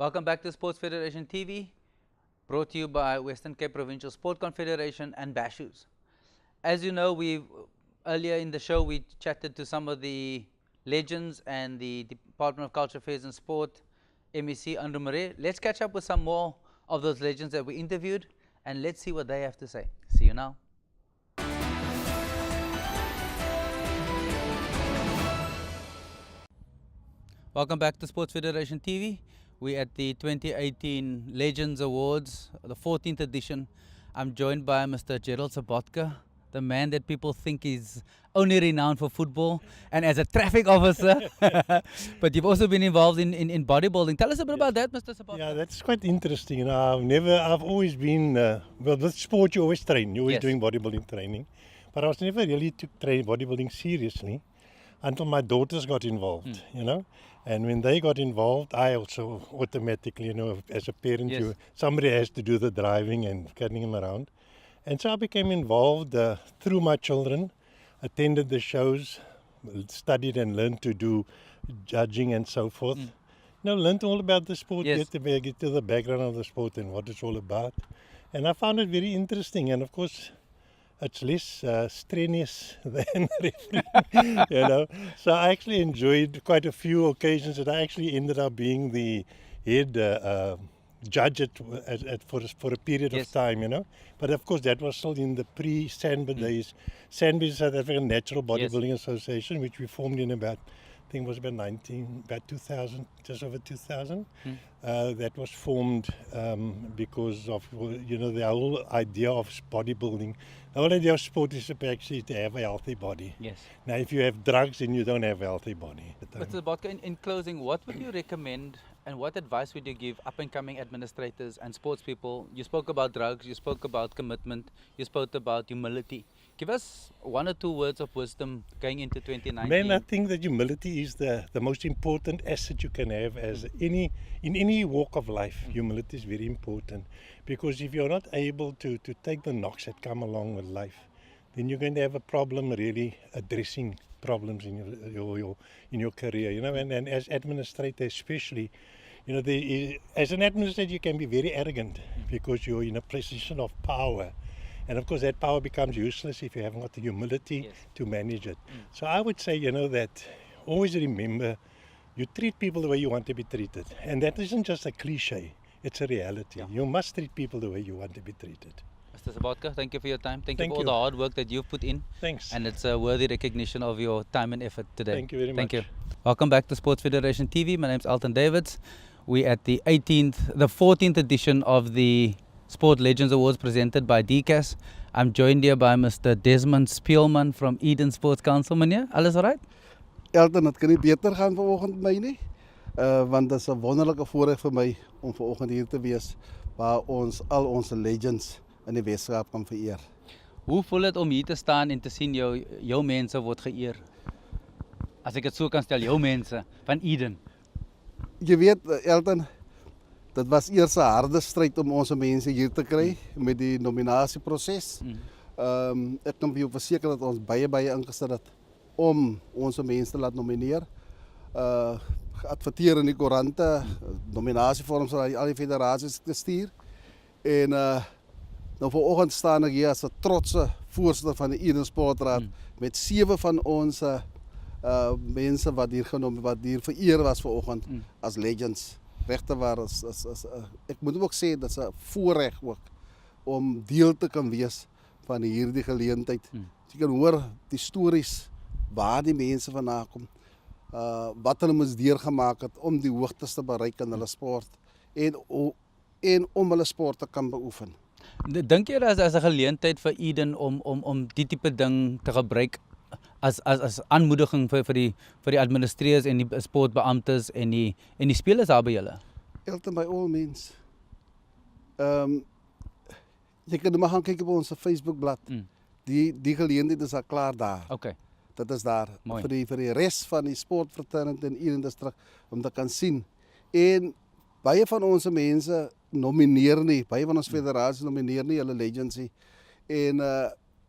Welcome back to Sports Federation TV, brought to you by Western Cape Provincial Sport Confederation and Bashus. As you know, earlier in the show we chatted to some of the legends and the Department of Culture Affairs and Sport, MEC Andrew Murray. Let's catch up with some more of those legends that we interviewed, and let's see what they have to say. See you now. Welcome back to Sports Federation TV. We're at the 2018 Legends Awards, the 14th edition. I'm joined by Mr. Gerald Sabotka, the man that people think is only renowned for football and as a traffic officer. But you've also been involved in bodybuilding. Tell us a bit about that, Mr. Sabotka. Yeah, that's quite interesting. You know, I've always been, well, with sport you always train. You're always doing bodybuilding training. But I was never really took bodybuilding seriously until my daughters got involved, you know. And when they got involved, I also automatically, you know, as a parent, somebody has to do the driving and carrying them around. And so I became involved through my children, attended the shows, studied and learned to do judging and so forth. You know, learned all about the sport, get to the background of the sport and what it's all about. And I found it very interesting. And of course, it's less strenuous than refereeing, you know. So I actually enjoyed quite a few occasions that I actually ended up being the head judge for a period of time, you know. But of course, that was still in the pre-Sandba days. Sandba is South African Natural Bodybuilding Association, which we formed in about, I think it was about 2000, just over 2000. That was formed because of, you know, the whole idea of bodybuilding. The whole idea of sport is actually to have a healthy body. Yes. Now, if you have drugs, then you don't have a healthy body. Mr. Sabotka, in closing, what would you recommend and what advice would you give up-and-coming administrators and sports people? You spoke about drugs, you spoke about commitment, you spoke about humility. Give us one or two words of wisdom going into 2019. Man, I think that humility is the most important asset you can have as in any walk of life. Humility is very important, because if you're not able to take the knocks that come along with life, then you're going to have a problem really addressing problems in your career, you know. And as administrator especially, you know, as an administrator you can be very arrogant because you're in a position of power. And of course that power becomes useless if you haven't got the humility to manage it. So I would say, you know, that always remember, you treat people the way you want to be treated. And that isn't just a cliche, it's a reality. You must treat people the way you want to be treated. Mr. Sabotka, thank you for your time. Thank you for all the hard work that you've put in. Thanks. And it's a worthy recognition of your time and effort today. Thank you very much. Thank you. Welcome back to Sports Federation TV. My name's Alton Davids. We're at the 14th edition of the Sport Legends Awards presented by DCAS. I'm joined here by Mr. Desmond Spielman from Eden Sports Council. Meneer, alles alright? Elton, het kan niet beter gaan vanoggend met mij, nie? Want dat is een wonderlijke voorrecht voor mij om vanoggend hier te wees, waar al onze legends in de wetenschap kan vereren. Hoe voelt het om hier te staan en te zien jouw mensen wordt geëerd? Als ik het zo kan stellen, jouw mensen van Eden. Je weet, Elton, dat was eerst een harde strijd om onze mensen hier te krijgen met die nominatieproces. Ik kan je verzekeren dat ons baie ingesteld het om onze mensen te laten nomineren. Geadverteerd in de couranten, nominatievorms naar al die federaties te sturen. En nou vanochtend staan ik hier als een trotse voorzitter van de Eden Sportraad met 7 van onze mensen wat hier vereerd was vanochtend als legends. Rechten waren, ik moet ook zeggen dat ze voorrecht ook om deel te kunnen wees van hierdie geleentheid. Je kan horen die stories waar die mensen vandaan komen, wat hulle moes deurgemaak het om die hoogtes te bereiken in hulle sport en om hulle sport te kan beoefen. Dink jy dat as 'n geleentheid vir Eden om die tipe ding te gebruik as aanmoediging vir die administrateurs en die sportbeamptes en die spelers daar by julle? Elton, by all means. Jy kan maar gaan kyk op ons Facebookblad. Die geleentheid is al klaar daar. Okay. Dat is daar vir die res van die sportfraterniteit in Eden district om te kan sien. En baie van onze mense nomineer nie, baie van ons federaties nomineer nie hulle legends nie. En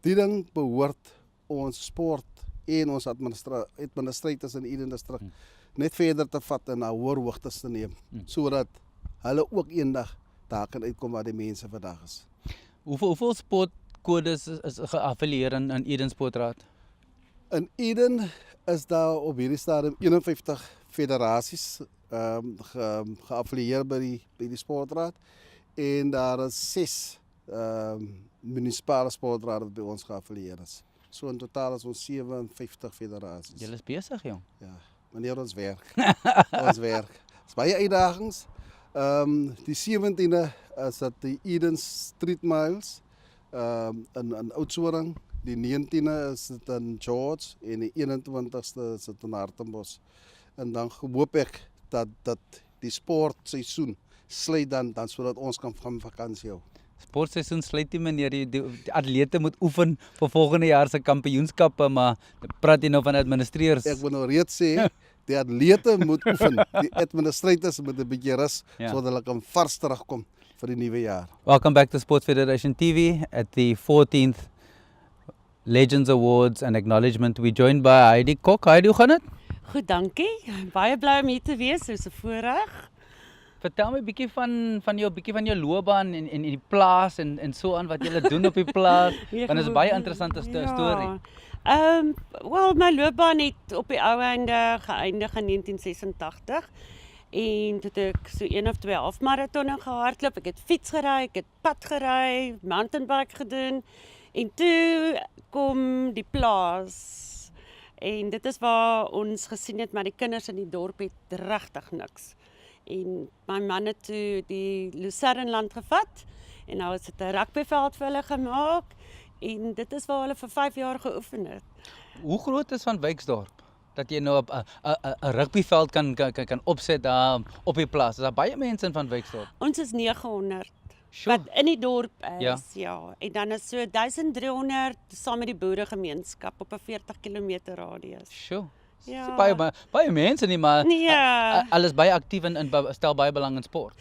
die ding behoort ons sport en ons administrateurs in Eden district net verder te vat en na hoër hoogtes te neem, sodat hulle ook eendag daar kan uitkom waar die mense vandag is. Hoeveel sportkodes is geaffilieer in Eden Sportraad? In Eden is daar op hierdie stadium 51 federasies geaffilieer by die sportraad en daar is 6 munisipale sportrade wat by ons geaffilieer is. So in totaal is ons 57 federasies. Julle is besig, jong. Ja, wanneer ons werk. Ons werk. Dit is baie uitdagings. Die 17de is dit die Eden Street Miles in Oudtshoorn. Die 19de is dit in George en die 21ste is dit in Hartenbos. En dan hoop ek dat die sportseisoen sluit dan sodat ons kan van vakansie hou. Sportseisoen sluit nie meneer, die atlete moet oefen vir volgende jaar se kampioenskappe, maar praat jy nou van administreerders? Ek wil nou reeds sê, die atlete moet oefen, die administrators moet 'n bietjie rus, sodat hulle kan vars terugkom vir die nuwe jaar. Welcome back to Sports Federation TV at the 14th Legends Awards and Acknowledgement. We're joined by Heidi Kok. Heidi, hoe gaan dit? Goed, dankie. Baie bly om hier te wees, soos 'n voorreg. Vertel my 'n bietjie van jou loopbaan en die plaas en so aan wat jy doen op die plaas. Want dit is 'n baie interessante storie. Wel, my loopbaan het op die ou einde geëindig in 1986. En toe het ek so 1 of 2 halfmaratonne gehardloop. Ek het fiets gery, ek het pad gery, mountainbike gedoen. En toe kom die plaas. En dit is waar ons gesien het, maar die kinders in die dorp het regtig niks. En my man het toe die Lucernland gevat en nou is dit 'n rugbyveld vir hulle gemaak en dit is waar hulle vir 5 jaar geoefen het. Hoe groot is Van Wyksdorp dat jy nou 'n rugbyveld kan opset daar op die plaas? Is daar baie mense in Van Wyksdorp? Ons is 900 Sure. wat in die dorp is, Ja. En dan is so 1300 saam met die boeregemeenskap op 'n 40 km radius. Sjoe. Ja. Baie mense nie, maar Nee. alles baie aktief en stel baie belang in sport.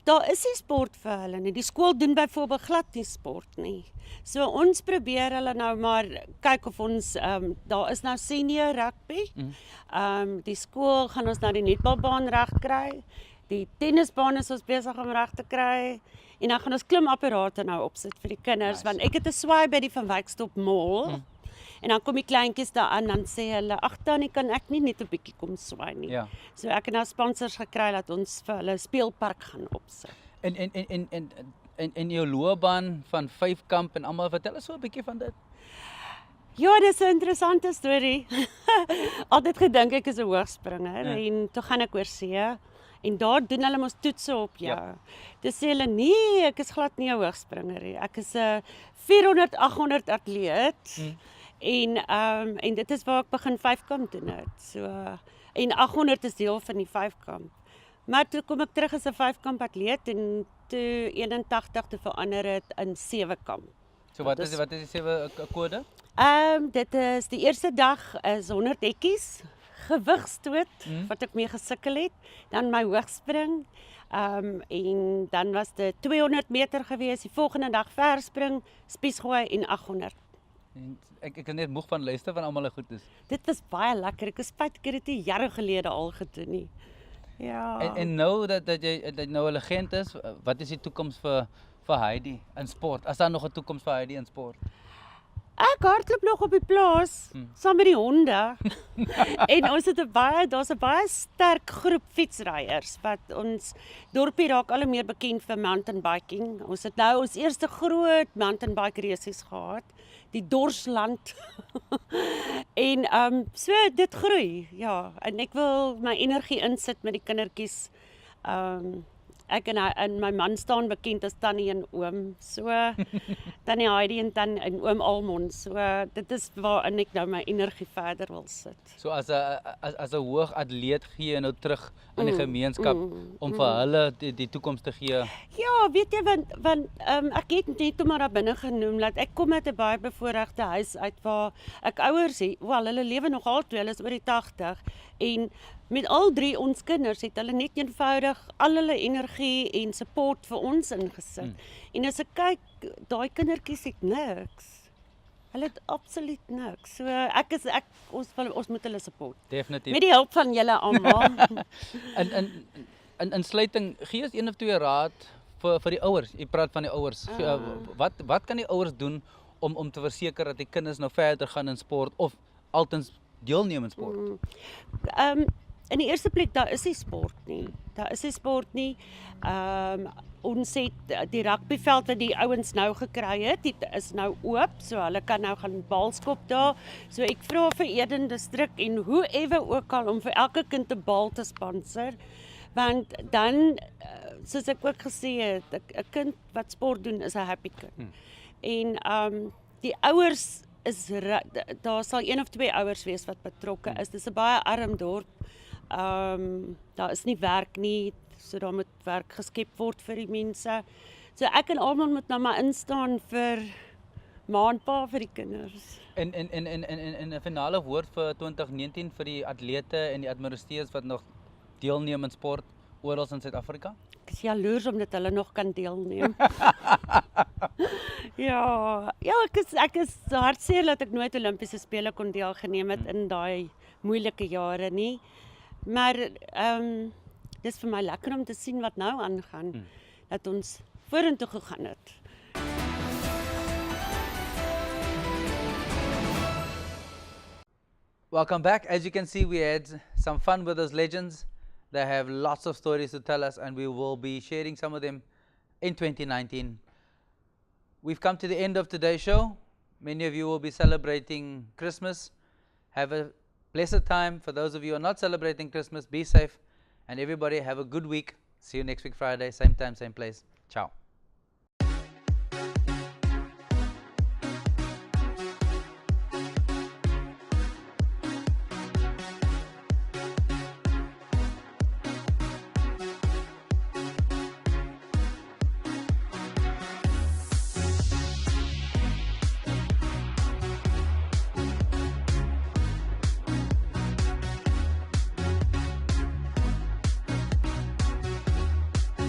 Daar is nie sport vir hulle nie. Die skool doen byvoorbeeld glad nie sport nie. So ons probeer hulle nou maar kyk of ons daar is nou senior rugby. Die skool gaan ons nou die netbalbaan reg kry. Die tennisbaan is ons besig om reg te kry. En dan gaan ons klimapparate nou opsit vir die kinders, want ek het 'n swaai by die Van Wyksdorp Mall. En dan kom die kleintjies daar aan, dan sê hulle, ag Tannie, kan ek nie net 'n bietjie kom swaai nie. Ja. So ek het nou sponsors gekry dat ons vir hulle 'n speelpark gaan opsit. En jou loopbaan van 5 kamp en almal, vertel ons so 'n bietjie van dit. Ja, dis 'n interessante storie. Altyd gedink ek is 'n hoogspringer en toe gaan ek oor see en daar doen hulle mos toetse op jou. Ja. Dis sê hulle nee, ek is glad nie 'n hoogspringer nie. Ek is 'n 400-800 atleet. En dit is waar ek begin 5-kamp doen het. So en 800 is deel van die 5-kamp. Maar toe kom ek terug as 'n 5-kamp atleet en toe 81 te verander het in 7-kamp. So wat is die 7 kode? Dit is die eerste dag is 100 hekkies, gewigstoot wat ek mee gesukkel het, dan my hoogspring. En dan was dit 200 meter gewees, die volgende dag verspring, spiesgooi en 800. Ek is net moeg van luister van almal goed is. Dit was baie lekker. Ek is spyt ek het dit jare gelede al gedoen nie. Ja. En nou dat jy nou 'n legend is, wat is die toekoms vir Heidi in sport? As daar nog 'n toekoms vir Heidi in sport? Ek hardloop nog op die plaas saam met die honde. En ons het daar's 'n baie sterk groep fietsryers wat ons dorpie raak al hoe meer bekend vir mountain biking. Ons het nou ons eerste groot mountain bike races gehad, die Dorsland. En so dit groei, ja. En ek wil my energie insit met die kindertjies. Ek en my man staan bekend as Tannie en Oom. So Tannie Heidi en Oom Almond. So dit is waarin ek nou my energie verder wil sit. So as 'n hoog atleet gee jy nou terug aan die gemeenskap om vir hulle die toekoms te gee. Ja, weet jy want ek het net maar daar binne genoem dat ek kom uit 'n baie bevoorregte huis uit waar ek ouers het. Wel, hulle lewe nog altyd, hulle is oor die 80 en met al 3 ons kinders het hulle net eenvoudig al hulle energie en support vir ons ingesit. En as ek kyk, daai kindertjies het niks. Hulle het absoluut niks. So ons moet hulle support. Definitief. Met die hulp van julle almal. In sluiting, gee ons een of twee raad vir die ouers. Jy praat van die ouers. Wat kan die ouers doen om te verseker dat die kinders nou verder gaan in sport of altens deelneem in sport? In die eerste plek, daar is nie sport nie. Ons het die rugbyveld wat die ouens nou gekry het, dit is nou oop, so hulle kan nou gaan balskop daar. So ek vra vir Eden Distrik en hoe ewe ook al om vir elke kind 'n bal te sponsor, want dan, soos ek ook gesê het, 'n kind wat sport doen is 'n happy kind. En die ouers is, daar sal een of twee ouers wees wat betrokke is. Dis 'n baie arm dorp. Daar is nie werk nie, so daar moet werk geskep word vir die mense. So ek en almal moet nou maar instaan vir maandpa vir die kinders. En 'n finale woord vir 2019 vir die atlete en die administrateurs wat nog deelneem in sport oral in Suid-Afrika? Ek is jaloers omdat hulle nog kan deelneem. Ja, ek is hartseer dat ek nooit Olimpiese spele kon deelgeneem het in daai moeilike jare nie. Maar dis vir my lekker om te sien wat nou aangaan, dat ons vorentoe gegaan het. Welcome back. As you can see, we had some fun with those legends. They have lots of stories to tell us, and we will be sharing some of them in 2019. We've come to the end of today's show. Many of you will be celebrating Christmas. Have a blessed time. For those of you who are not celebrating Christmas, be safe. And everybody have a good week. See you next week Friday, same time, same place. Ciao.